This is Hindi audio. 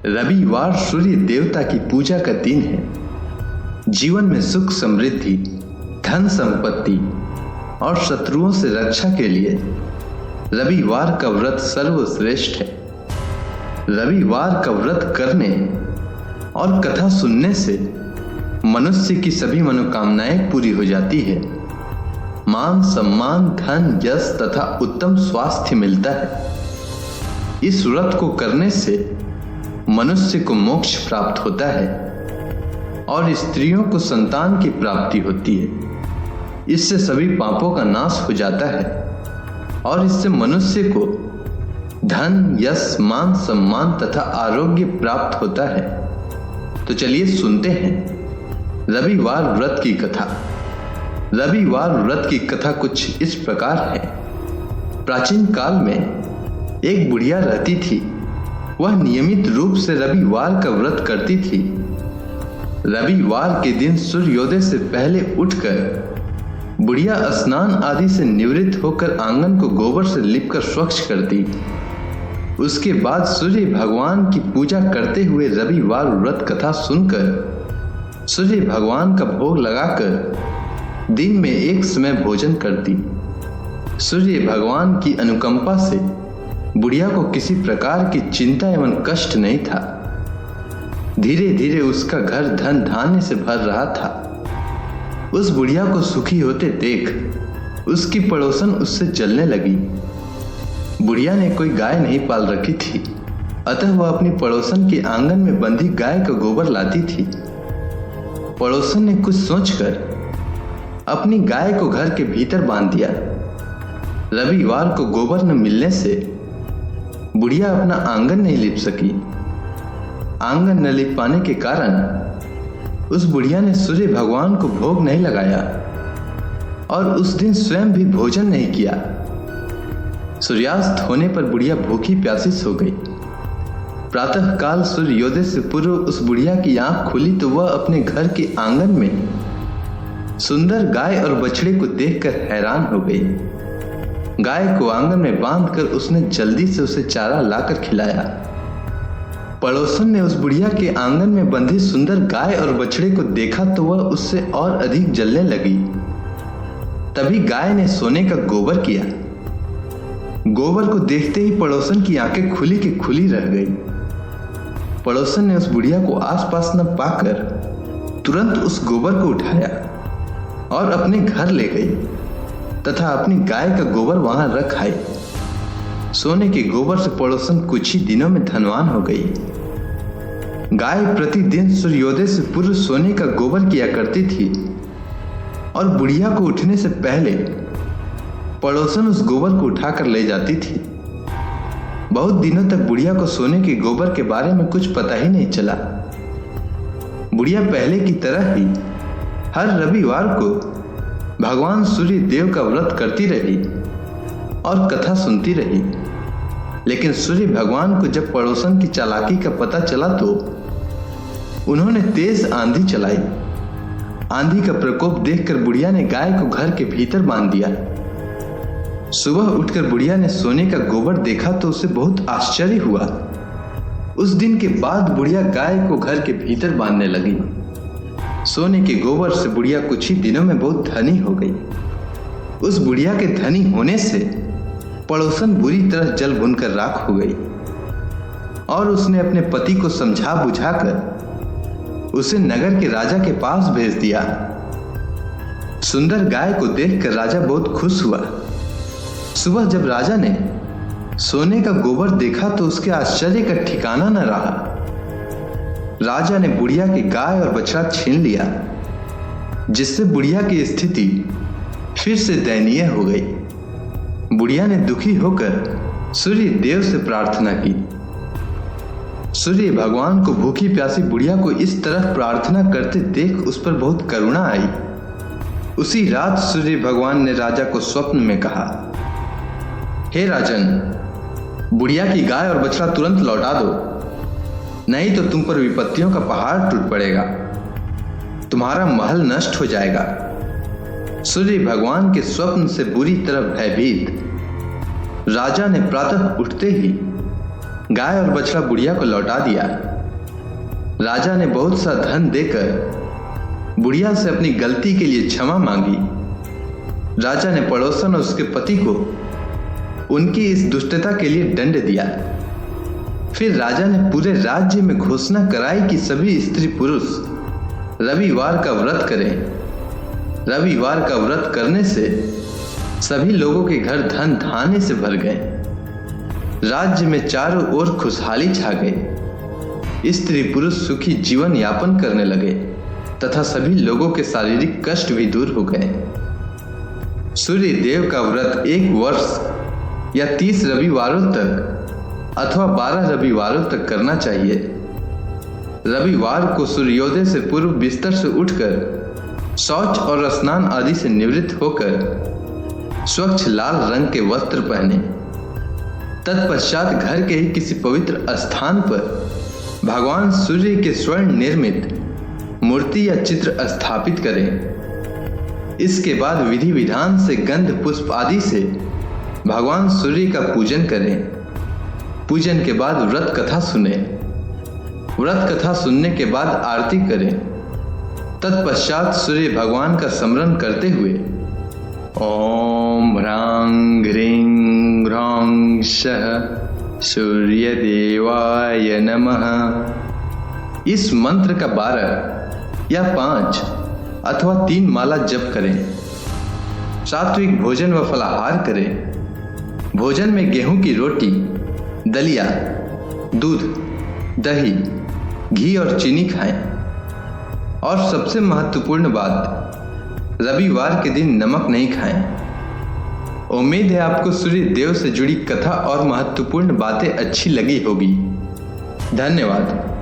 रविवार सूर्य देवता की पूजा का दिन है। जीवन में सुख समृद्धि, धन संपत्ति और शत्रुओं से रक्षा के लिए रविवार का व्रत सर्वश्रेष्ठ है। रविवार का व्रत करने और कथा सुनने से मनुष्य की सभी मनोकामनाएं पूरी हो जाती है। मान सम्मान, धन, यश तथा उत्तम स्वास्थ्य मिलता है। इस व्रत को करने से मनुष्य को मोक्ष प्राप्त होता है और स्त्रियों को संतान की प्राप्ति होती है। इससे सभी पापों का नाश हो जाता है और इससे मनुष्य को धन, यश, मान सम्मान तथा आरोग्य प्राप्त होता है। तो चलिए सुनते हैं रविवार व्रत की कथा। रविवार व्रत की कथा कुछ इस प्रकार है। प्राचीन काल में एक बुढ़िया रहती थी। वह नियमित रूप से रविवार का व्रत करती थी। रविवार के दिन सूर्योदय से पहले उठकर बुढ़िया स्नान आदि से निवृत्त होकर आंगन को गोबर से लिपकर स्वच्छ करती। उसके बाद सूर्य भगवान की पूजा करते हुए रविवार व्रत कथा सुनकर सूर्य भगवान का भोग लगाकर दिन में एक समय भोजन करती। सूर्य भगवान की अनुकंपा से बुढ़िया को किसी प्रकार की चिंता एवं कष्ट नहीं था। धीरे धीरे उसका घर धन धान्य से भर रहा था। उस बुढ़िया को सुखी होते देख उसकी पड़ोसन उससे जलने लगी। बुढ़िया ने कोई गाय नहीं पाल रखी थी, अतः वह अपनी पड़ोसन के आंगन में बंधी गाय का गोबर लाती थी। पड़ोसन ने कुछ सोचकर अपनी गाय को घर के भीतर बांध दिया। रविवार को गोबर न मिलने से बुढ़िया अपना आंगन नहीं लिप सकी। आंगन न लिप पाने के कारण उस बुढ़िया ने सूर्य भगवान को भोग नहीं लगाया और उस दिन स्वयं भी भोजन नहीं किया। सूर्यास्त होने पर बुढ़िया भूखी प्यासी सो गई। प्रातः काल सूर्योदय से पूर्व उस बुढ़िया की आंख खुली तो वह अपने घर के आंगन में सुंदर गाय और बछड़े को देखकर हैरान हो गई। गाय को आंगन में बांधकर उसने जल्दी से उसे चारा लाकर खिलाया। पड़ोसन ने उस बुढ़िया के आंगन में बंधी सुंदर गाय और बछड़े को देखा तो वह उससे और अधिक जलने लगी। तभी गाय ने सोने का गोबर किया। गोबर को देखते ही पड़ोसन की आंखें खुली की खुली रह गई। पड़ोसन ने उस बुढ़िया को आसपास न पाकर तुरंत उस गोबर को उठाया और अपने घर ले गई तथा अपनी गाय का गोबर वहां रख आई। सोने के गोबर से पड़ोसन कुछ ही दिनों में धनवान हो गई। गाय प्रतिदिन सूर्योदय से पूर्व सोने का गोबर किया करती थी और बुढ़िया को उठने से पहले पड़ोसन उस गोबर को उठाकर ले जाती थी। बहुत दिनों तक बुढ़िया को सोने के गोबर के बारे में कुछ पता ही नहीं चला। बुढ़िया पहले की तरह ही हर रविवार को भगवान सूर्य देव का व्रत करती रही और कथा सुनती रही। लेकिन सूर्य भगवान को जब पड़ोसन की चालाकी का पता चला तो उन्होंने तेज आंधी चलाई। आंधी का प्रकोप देखकर बुढ़िया ने गाय को घर के भीतर बांध दिया। सुबह उठकर बुढ़िया ने सोने का गोबर देखा तो उसे बहुत आश्चर्य हुआ। उस दिन के बाद बुढ़िया गाय को घर के भीतर बांधने लगी। सोने के गोबर से बुढ़िया कुछ ही दिनों में बहुत धनी हो गई। उस बुढ़िया के धनी होने से पड़ोसन बुरी तरह जल भुनकर राख हो गई और उसने अपने पति को समझा बुझाकर उसे नगर के राजा के पास भेज दिया। सुंदर गाय को देखकर राजा बहुत खुश हुआ। सुबह जब राजा ने सोने का गोबर देखा तो उसके आश्चर्य का ठिकाना न रहा। राजा ने बुढ़िया की गाय और बछड़ा छीन लिया, जिससे बुढ़िया की स्थिति फिर से दयनीय हो गई। बुढ़िया ने दुखी होकर सूर्य देव से प्रार्थना की। सूर्य भगवान को भूखी प्यासी बुढ़िया को इस तरह प्रार्थना करते देख उस पर बहुत करुणा आई। उसी रात सूर्य भगवान ने राजा को स्वप्न में कहा, हे राजन, बुढ़िया की गाय और बछड़ा तुरंत लौटा दो, नहीं तो तुम पर विपत्तियों का पहाड़ टूट पड़ेगा, तुम्हारा महल नष्ट हो जाएगा। सूर्य भगवान के स्वप्न से बुरी तरह भयभीत राजा ने प्रातः उठते ही गाय और बछड़ा बुढ़िया को लौटा दिया। राजा ने बहुत सा धन देकर बुढ़िया से अपनी गलती के लिए क्षमा मांगी। राजा ने पड़ोसन और उसके पति को उनकी इस दुष्टता के लिए दंड दिया। फिर राजा ने पूरे राज्य में घोषणा कराई कि सभी स्त्री पुरुष रविवार का व्रत करें। रविवार का व्रत करने से सभी लोगों के घर धन धान्य से भर गए। राज्य में चारों ओर खुशहाली छा गई। स्त्री पुरुष सुखी जीवन यापन करने लगे तथा सभी लोगों के शारीरिक कष्ट भी दूर हो गए। सूर्य देव का व्रत 1 वर्ष या 30 रविवारों तक अथवा 12 रविवारों तक करना चाहिए। रविवार को सूर्योदय से पूर्व बिस्तर से उठकर शौच और स्नान आदि से निवृत्त होकर स्वच्छ लाल रंग के वस्त्र पहने। तत्पश्चात घर के ही किसी पवित्र स्थान पर भगवान सूर्य के स्वर्ण निर्मित मूर्ति या चित्र स्थापित करें। इसके बाद विधि विधान से गंध पुष्प आदि से भगवान सूर्य का पूजन करें। पूजन के बाद व्रत कथा सुने। व्रत कथा सुनने के बाद आरती करें। तत्पश्चात सूर्य भगवान का स्मरण करते हुए ओम ह्रां ह्रीं ह्रौं सः सूर्य देवाय नमः इस मंत्र का 12 या 5 अथवा 3 माला जप करें। सात्विक भोजन व फलाहार करें। भोजन में गेहूं की रोटी, दलिया, दूध, दही, घी और चीनी खाएं। और सबसे महत्वपूर्ण बात, रविवार के दिन नमक नहीं खाएं। उम्मीद है आपको सूर्य देव से जुड़ी कथा और महत्वपूर्ण बातें अच्छी लगी होगी। धन्यवाद।